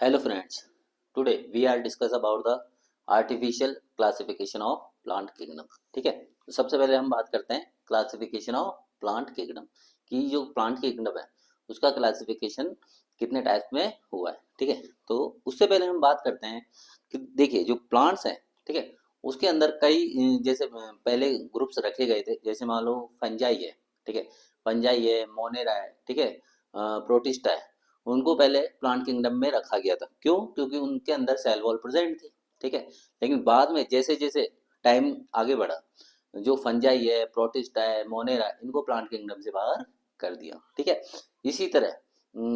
Hello friends, today we are discuss about the artificial classification of plant kingdom. ठीक है, तो सबसे पहले हम बात करते हैं क्लासिफिकेशन ऑफ प्लांट किंगडम कि जो प्लांट किंगडम है उसका क्लासिफिकेशन कितने टाइप में हुआ है। ठीक है, तो उससे पहले हम बात करते हैं कि देखिए जो प्लांट्स हैं, ठीक है, उसके अंदर कई जैसे पहले ग्रुप्स रखे गए थे। जैसे मान लो फंजाई है, ठीक है, फंजाई है, मोनेरा है, ठीक है, प्रोटिस्टा है। उनको पहले प्लांट किंगडम में रखा गया था। क्यों? क्योंकि उनके अंदर सेल वॉल प्रेजेंट थी। ठीक है, लेकिन बाद में जैसे जैसे टाइम आगे बढ़ा, जो फंजाई है, प्रोटिस्टा है, मोनेरा, इनको प्लांट किंगडम से बाहर कर दिया। ठीक है, इसी तरह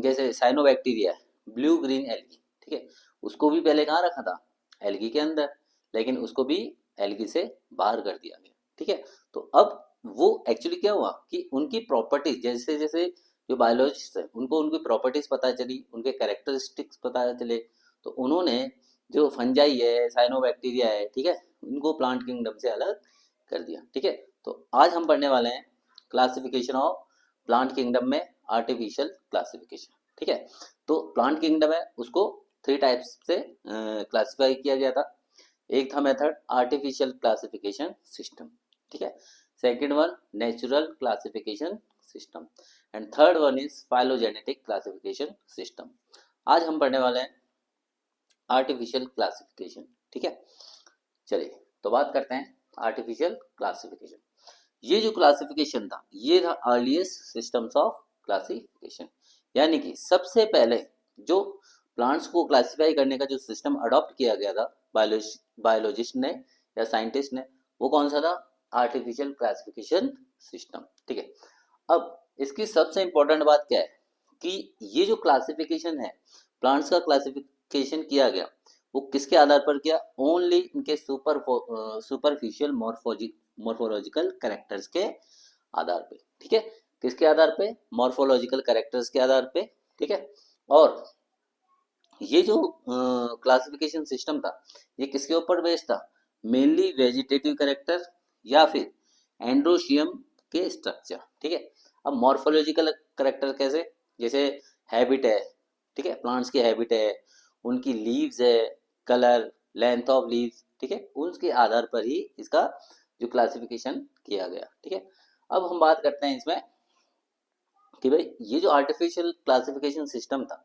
जैसे साइनोबैक्टीरिया है, ब्लू ग्रीन एल्गी, ठीक है, उसको भी पहले कहाँ रखा था? एल्गी के अंदर, लेकिन उसको भी एल्गी से बाहर कर दिया गया। ठीक है, तो अब वो एक्चुअली क्या हुआ कि उनकी प्रॉपर्टीज जैसे जैसे जो बायोलॉजिस्ट है उनको उनकी प्रॉपर्टीज पता चली, उनके कैरेक्टरिस्टिक्स पता चले, तो उन्होंने जो फंजाई है, साइनोबैक्टीरिया है, ठीक है, उनको प्लांट किंगडम से अलग कर दिया। ठीक है, तो आज हम पढ़ने वाले हैं क्लासिफिकेशन ऑफ प्लांट किंगडम में आर्टिफिशियल क्लासिफिकेशन। ठीक है, तो प्लांट किंगडम है उसको थ्री टाइप्स से क्लासिफाई किया गया था। एक था मेथड आर्टिफिशियल क्लासिफिकेशन सिस्टम, ठीक है, second one natural classification system and third one is phylogenetic classification system. आज हम पढ़ने वाले हैं आर्टिफिशियल क्लासिफिकेशन। ठीक है, चलिए तो बात करते हैं आर्टिफिशियल क्लासिफिकेशन। ये जो क्लासिफिकेशन था ये था अर्लीस्ट सिस्टम्स ऑफ क्लासिफिकेशन, यानी कि सबसे पहले जो प्लांट्स को क्लासिफाई करने का जो सिस्टम अडॉप्ट किया गया था बायोलॉजिस्ट ने या साइंटिस्ट ने, वो कौन सा था? Artificial classification system. ठीक है, अब इसकी सबसे इंपॉर्टेंट बात क्या है कि ये जो क्लासिफिकेशन है, प्लांट्स का क्लासिफिकेशन किया गया, वो किसके आधार पर किया? ओनली इनके सुपरफिशियल मॉर्फोलॉजिकल कैरेक्टर्स के आधार पे। ठीक है, किसके आधार पे? मॉर्फोलॉजिकल कैरेक्टर्स के आधार पे। ठीक है, और ये जो क्लासिफिकेशन सिस्टम था ये किसके ऊपर बेस्ड था? मेनली वेजिटेटिव कैरेक्टर या फिर एंड्रोशियम के स्ट्रक्चर। ठीक है, अब मॉर्फोलॉजिकल कैरेक्टर कैसे? जैसे हैबिट है, ठीक है, प्लांट्स की हैबिट है, उनकी लीव्स है, कलर, लेंथ ऑफ लीव्स, ठीक है, उसके आधार पर ही इसका जो क्लासिफिकेशन किया गया। ठीक है, अब हम बात करते हैं इसमें कि भाई ये जो आर्टिफिशियल क्लासिफिकेशन सिस्टम था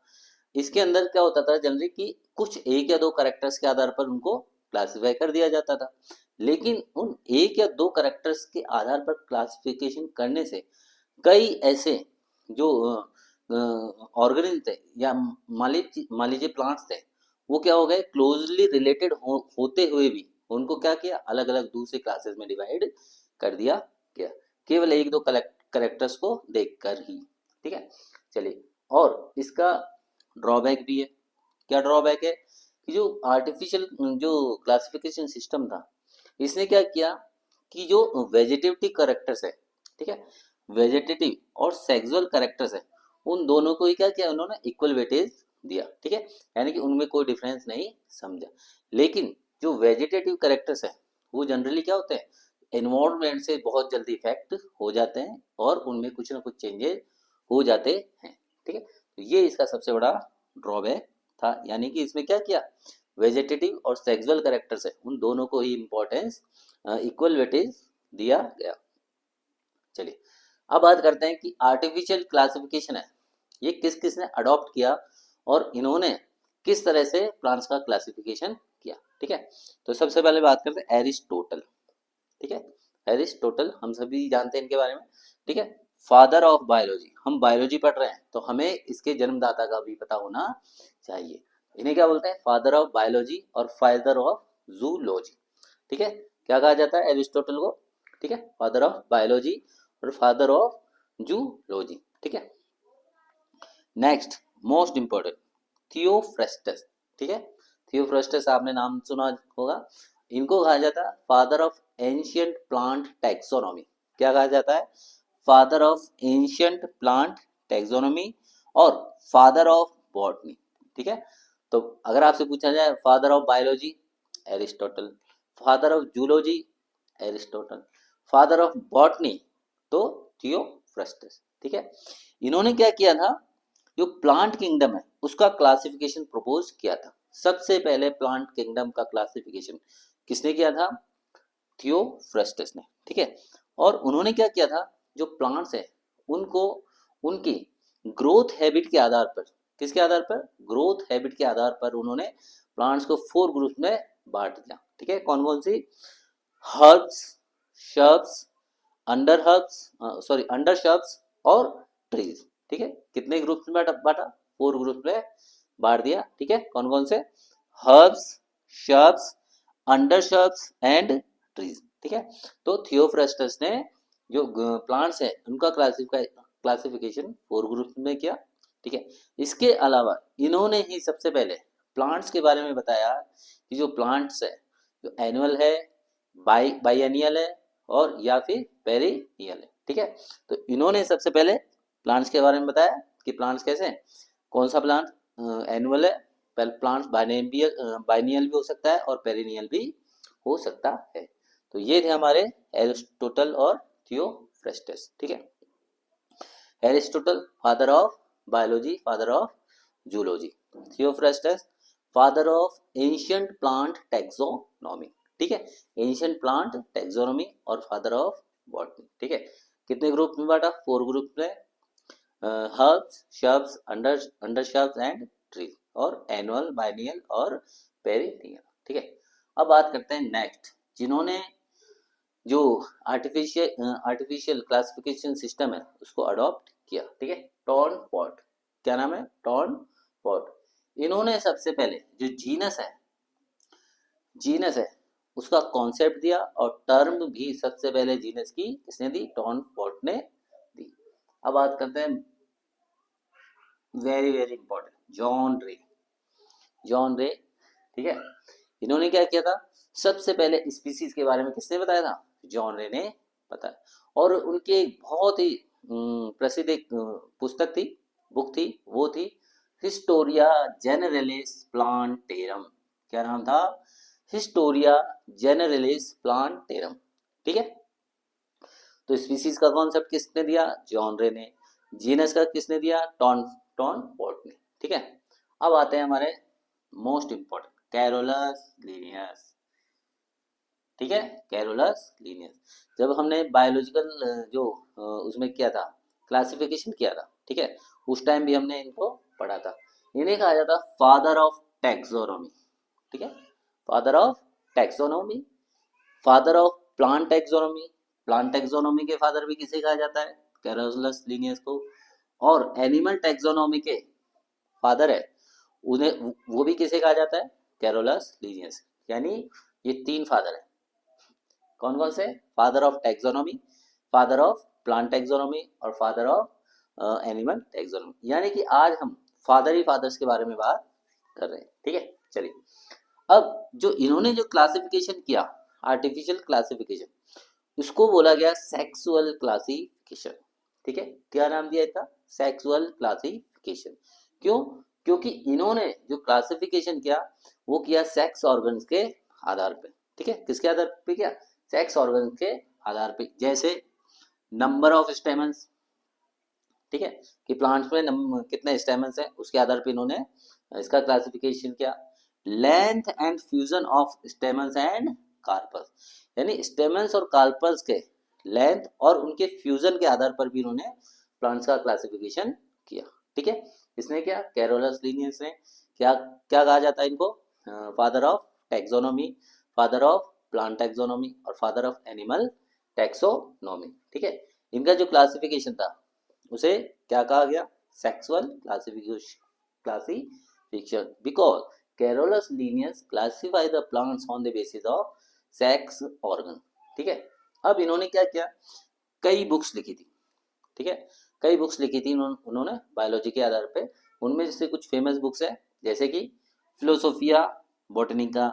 इसके अंदर क्या होता था जनरली कि कुछ एक या दो करेक्टर्स के आधार पर उनको क्लासिफाई कर दिया जाता था। लेकिन उन एक या दो करेक्टर्स के आधार पर क्लासिफिकेशन करने से कई ऐसे जो ऑर्गेनिज्म थे या मान लीजिए प्लांट्स थे, वो क्या हो गए? क्लोजली रिलेटेड होते हुए भी उनको क्या किया? अलग अलग दूसरे क्लासेस में डिवाइड कर दिया गया, केवल एक दो करेक्टर्स को देखकर ही। ठीक है, चलिए, और इसका ड्रॉबैक भी है। क्या ड्रॉबैक है? कि जो आर्टिफिशियल जो क्लासिफिकेशन सिस्टम था इसने क्या किया कि जो वेजिटेटिव करेक्टर्स है, ठीक है, वेजिटेटिव और सेक्सुअल करेक्टर्स है, उन दोनों को ही क्या किया? उन्होंने इक्वल वेटेज दिया। ठीक है, यानी कि उनमें कोई डिफरेंस नहीं समझा। लेकिन जो वेजिटेटिव करेक्टर्स है वो जनरली क्या होते हैं? एनवायरनमेंट से बहुत जल्दी इफेक्ट हो जाते हैं और उनमें कुछ ना कुछ चेंजेस हो जाते हैं। ठीक है, तो ये इसका सबसे बड़ा ड्रॉबैक था, यानी कि इसमें क्या किया? वेजिटेटिव और सेक्सुअल कैरेक्टर्स है उन दोनों को ही इंपॉर्टेंस इक्वल वेटेज दिया गया। चलिए अब बात करते हैं कि आर्टिफिशियल क्लासिफिकेशन है ये किस किस ने अडॉप्ट किया और इन्होंने किस तरह से प्लांट्स का क्लासिफिकेशन किया। ठीक है, तो सबसे पहले बात करते हैं एरिस्टोटल। ठीक है, एरिस्टोटल हम सभी जानते हैं इनके बारे में। ठीक है, फादर ऑफ बायोलॉजी, हम बायोलॉजी पढ़ रहे हैं तो हमें इसके जन्मदाता का भी पता होना चाहिए। इन्हें क्या बोलते हैं? फादर ऑफ बायोलॉजी और फादर ऑफ जूलॉजी। ठीक है, क्या कहा जाता है एरिस्टोटल को? ठीक है, फादर ऑफ बायोलॉजी और फादर ऑफ जूलॉजी। ठीक है, नेक्स्ट मोस्ट इंपॉर्टेंट थियोफ्रेस्टस। ठीक है, थियोफ्रेस्टस आपने नाम सुना होगा। इनको कहा जाता है father of ancient plant taxonomy. क्या कहा जाता है? Father of ancient plant taxonomy और फादर ऑफ बॉटनी। ठीक है, तो अगर आपसे पूछा जाए father of biology Aristotle, father of zoology Aristotle, father of botany तो थियोफ्रेस्टस। ठीक है, इन्होंने क्या किया था जो प्लांट किंगडम है उसका क्लासिफिकेशन प्रपोज किया था। सबसे पहले प्लांट किंगडम का क्लासिफिकेशन किसने किया था? थियोफ्रस्टस ने, ठीक है। और उन्होंने क्या किया था, जो प्लांट्स है उनको उनकी ग्रोथ हैबिट के आधार पर, किसके आधार पर? ग्रोथ हैबिट के आधार पर उन्होंने प्लांट्स को 4 ग्रुप में बांट दिया, ठीक है। कौन कौन सी? Herbs, shrubs, under herbs, sorry under shrubs और ट्रीज, ठीक है। कितने ग्रुप में बांटा? 4 ग्रुप में बांट दिया, ठीक है। कौन कौन से? Herbs, shrubs, under shrubs and trees, ठीक है। तो थियोफ्रस्टस ने जो प्लांट्स है उनका क्लासिफिकेशन 4 ग्रुप में किया, ठीक है। इसके अलावा इन्होंने ही सबसे पहले प्लांट्स के बारे में बताया कि जो प्लांट्स है जो एनुअल है, बाइएनियल है और या फिर पेरिनियल है, ठीक है। तो इन्होंने सबसे पहले प्लांट्स के बारे में बताया कि प्लांट्स कैसे हैं, कौन सा प्लांट एनुअल है, प्लांट्स बाइनियल भी हो सकता है और पेरिनियल भी हो सकता है। तो ये थे हमारे एरिस्टोटल और थियोफ्रस्टस, ठीक है। Aristotle father of biology, father of zoology. Theophrastus father of ancient plant taxonomy, ठीक है। एंशिएंट प्लांट टैक्सोनॉमी और फादर ऑफ बॉटनी, ठीक है। कितने ग्रुप में बांटा? 4 ग्रुप में, herbs, shrubs, under shrubs and trees, और एनुअल, बाइनियल और पेरिनियल, ठीक है। अब बात करते हैं नेक्स्ट, जिन्होंने जो आर्टिफिशियल क्लासिफिकेशन सिस्टम है उसको अडॉप्ट किया, ठीक है। टॉन पॉट, क्या नाम है? टॉन पॉट। इन्होंने सबसे पहले जो जीनस है उसका कॉन्सेप्ट दिया और टर्म भी सबसे पहले जीनस की किसने दी? टॉन पॉट ने दी। अब बात करते हैं वेरी वेरी इंपॉर्टेंट, जॉन रे, ठीक है। इन्होंने क्या किया था? सबसे पहले स्पीसीज के बारे में किसने बताया था? जॉन रे ने बताया। और उनकी एक बहुत ही प्रसिद्ध एक पुस्तक थी, बुक थी, वो थी हिस्टोरिया जेनरलिस प्लांटेरम। क्या नाम था? हिस्टोरिया जेनरलिस प्लांटेरम, ठीक है। तो स्पीसीज का कॉन्सेप्ट किसने दिया? जॉन रे ने। जीनस का किसने दिया? टॉन पॉट ने, ठीक है। अब आते हैं हमारे मोस्ट इंपॉर्टेंट, कैरोलस लीनियस, ठीक है। Carolus Linnaeus. जब हमने बायोलॉजिकल जो उसमें किया था, क्लासिफिकेशन किया था, ठीक है, उस टाइम भी हमने इनको पढ़ा था। इन्हें कहा जाता फादर ऑफ टैक्सोनॉमी, ठीक है। Father of taxonomy, father of plant taxonomy. Plant taxonomy के फादर भी किसे कहा जाता है? कैरोलस लीनियस को। और एनिमल टैक्सोनॉमी के फादर है उन्हें, वो भी किसे कहा जाता है? Carolus Linnaeus. यानी ये 3 फादर है। कौन कौन से? Father of taxonomy, father of plant taxonomy और फादर ऑफ एनिमल टैक्सोनॉमी। यानी कि आज हम फादर ही फादर्स के बारे में बात कर रहे हैं, ठीक है। चलिए, अब जो इन्होंने जो क्लासिफिकेशन किया, आर्टिफिशियल क्लासिफिकेशन, उसको बोला गया सेक्सुअल क्लासिफिकेशन, ठीक है। क्या नाम दिया था? Sexual classification. क्यों? क्योंकि इन्होंने जो क्लासिफिकेशन किया वो किया सेक्स ऑर्गन्स के आधार पे, ठीक है। किसके आधार पे किया? सेक्स ऑर्गन के आधार पे। जैसे नंबर ऑफ स्टेमन्स, ठीक है, कि प्लांट्स में कितने स्टेमन्स हैं उसके आधार पे इन्होंने इसका क्लासिफिकेशन किया। Length and fusion of stamens and carpals, यानी स्टेमन्स और कार्पल्स के लेंथ और उनके फ्यूजन के आधार पर भी इन्होंने प्लांट्स का क्लासिफिकेशन किया, ठीक है। इसने क्या? कैरोलस लीनियस ने क्या क्या कहा जाता है इनको? Father of taxonomy, father of plant taxonomy और फादर ऑफ एनिमल टैक्सोनॉमी, ठीक है। इनका जो क्लासिफिकेशन था उसे क्या कहा गया? Sexual classification, because Carolus Linnaeus classify the plants on the basis of sex organ, ठीक है। अब इन्होंने क्या किया? कई बुक्स लिखी थी, ठीक है। कई बुक्स लिखी थी उन्होंने बायोलॉजी के आधार पे। उनमें जैसे कुछ फेमस बुक्स है, जैसे कि फिलोसोफिया बॉटनिका,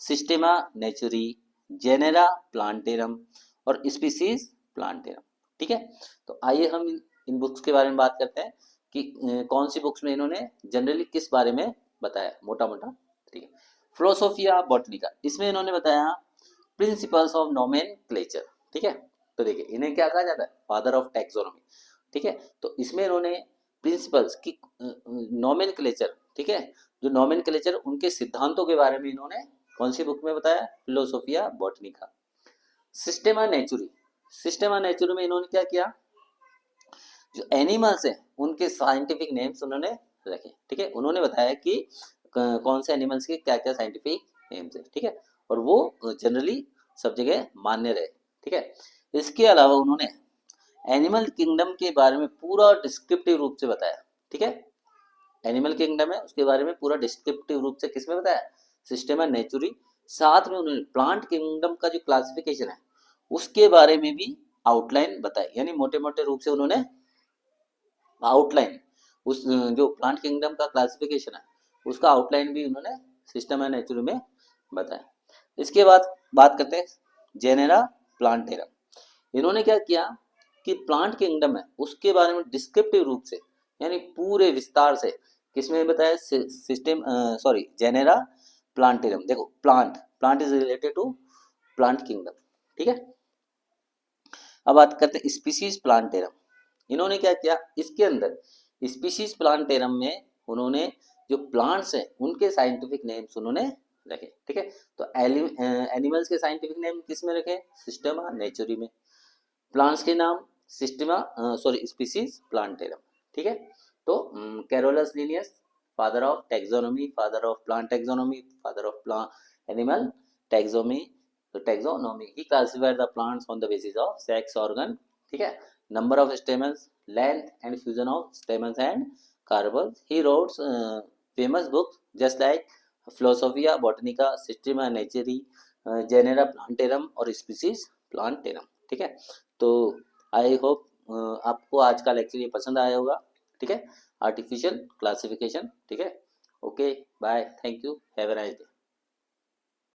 सिस्टेमा नेचुरी, जेनेरा प्लांटेरम और स्पीसीज प्लांटेरम, ठीक है। तो आइए हम इन बुक्स के बारे में बात करते हैं कि कौन सी बुक्स में इन्होंने जनरली किस बारे में बताया, मोटा मोटा, ठीक है। फिलोसोफिया बॉटनिका, इसमें इन्होंने बताया प्रिंसिपल्स ऑफ नोमेनक्लेचर, ठीक है। तो देखिए इन्हें क्या कहा जाता है? फादर ऑफ टैक्सोनॉमी, ठीक है। तो इसमें इन्होंने प्रिंसिपल्स की नोमेनक्लेचर, ठीक है, जो नोमेनक्लेचर उनके सिद्धांतों के बारे में इन्होंने कौन सी बुक में बताया, फिलोसोफिया बॉटनिका। सिस्टेमा नेचुरी, सिस्टेमा नेचुरी में इन्होंने क्या किया, जो एनिमल्स हैं उनके साइंटिफिक नेम्स उन्होंने रखे, ठीक है, उन्होंने बताया कि कौन से एनिमल्स के क्या क्या साइंटिफिक नेम्स है, ठीक है, और वो जनरली सब जगह मान्य रहे, ठीक है। इसके अलावा उन्होंने एनिमल किंगडम के बारे में पूरा डिस्क्रिप्टिव रूप से बताया, ठीक है, एनिमल किंगडम है उसके बारे में पूरा डिस्क्रिप्टिव रूप से किसमें बताया, सिस्टेमा नेचुरी। साथ में उन्होंने प्लांट किंगडम का जो क्लासिफिकेशन है उसके बारे में भी आउटलाइन बताई, यानी मोटे मोटे रूप से उन्होंने आउटलाइन उस जो प्लांट किंगडम का क्लासिफिकेशन है उसका आउटलाइन भी उन्होंने सिस्टम एंड नेचुरल में बताया। इसके बाद बात करते हैं जेनेरा प्लांटेरम। इन्होंने क्या किया कि प्लांट किंगडम है उसके बारे में डिस्क्रिप्टिव रूप से यानी पूरे विस्तार से किसमें बताया, सिस्टम सॉरी जेनेरा प्लांटेरम। देखो plant, plant is related to plant kingdom, ठीक है। अब बात करते हैं स्पीसीज प्लांटेरम। इन्होंने क्या किया, इसके अंदर स्पीशीज प्लांटेरम में उन्होंने जो प्लांट्स हैं उनके साइंटिफिक नेम्स उन्होंने रखे, ठीक है। तो एनिमल्स के साइंटिफिक नेम किस में रखे, सिस्टमा नेचुरी में। प्लांट्स के नाम सिस्टमा सॉरी स्पीशीज प्लांटेरम, ठीक है। तो Carolus Linnaeus, father of taxonomy, father of plant taxonomy, father of plant animal taxonomy, तो टैक्सोनॉमी ही classified the plants on the basis of sex organ, ठीक है, number of stamens, length and fusion of stamens and carpels. He wrote famous books just like Philosophia Botanica, Systema Naturae, Genera Plantarum और Species Plantarum, ठीक है। तो I hope आपको आज का lecture ये पसंद आया होगा, ठीक है, आर्टिफिशियल क्लासिफिकेशन, ठीक है। Okay bye, thank you, have a nice day.